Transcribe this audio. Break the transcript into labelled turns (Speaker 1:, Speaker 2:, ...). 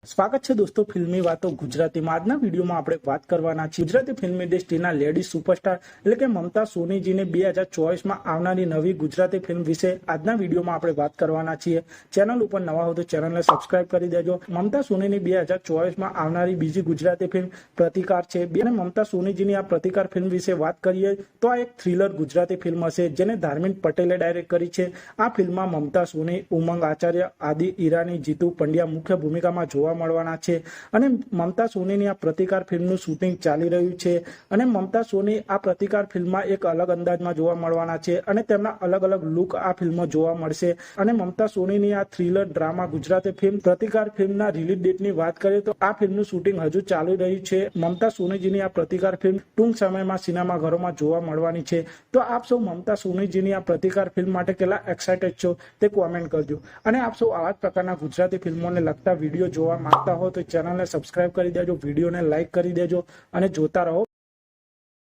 Speaker 1: સ્વાગત છે દોસ્તો ફિલ્મી વાતો ગુજરાતીમાં। આજના વિડીયોમાં આપણે વાત કરવાના છીએ ગુજરાતી ફિલ્મ ઇન્ડસ્ટ્રીના લેડી સુપરસ્ટાર એટલે કે મમતા સોનીજીને 2024માં આવનારી નવી ગુજરાતી ફિલ્મ વિશે આજના વિડીયોમાં આપણે વાત કરવાના છીએ। ચેનલ ઉપર નવા હો તો ચેનલને સબસ્ક્રાઇબ કરી દેજો। મમતા સોનીની 2024માં આવનારી બીજી ગુજરાતી ફિલ્મ પ્રતિકાર છે। અને મમતા સોનીજીની આ પ્રતિકાર ફિલ્મ વિશે વાત કરીએ તો આ એક થ્રિલર ગુજરાતી ફિલ્મ હશે જેને ધાર્મિક પટેલે ડાયરેક્ટ કરી છે। આ ફિલ્મમાં મમતા સોની, ઉમંગ આચાર્ય, આદિ ઈરાની, જીતુ પંડ્યા મુખ્ય ભૂમિકામાં જોવા મળવાના છે। અને મમતા સોનીની આ પ્રતિકાર ફિલ્મનું શૂટિંગ ચાલી રહ્યું છે અને મમતા સોની આ પ્રતિકાર ફિલ્મમાં એક અલગ અંદાજમાં જોવા મળવાના છે અને તેમના અલગ અલગ લુક આ ફિલ્મમાં જોવા મળશે। અને મમતા સોનીની આ થ્રિલર ડ્રામા ગુજરાતી ફિલ્મ પ્રતિકાર ફિલ્મના રિલીઝ ડેટની વાત કરીએ તો આ ફિલ્મનું શૂટિંગ હજુ ચાલી રહ્યું છે। મમતા સોનીજીની આ પ્રતિકાર ફિલ્મ ટૂંક સમયમાં સિનેમાઘરોમાં જોવા મળવાની છે। તો આપ સૌ મમતા સોનીજીની આ પ્રતિકાર ફિલ્મ માટે કેટલા એક્સાઇટેડ છો તે કોમેન્ટ કરજો। અને આપ સૌ આવા જ પ્રકારના ગુજરાતી ફિલ્મોને લગતા વિડીયો જોવા માંગતા હો તો ચેનલને સબસ્ક્રાઇબ કરી દેજો, વિડીયોને લાઇક કરી દેજો અને જોતા રહો।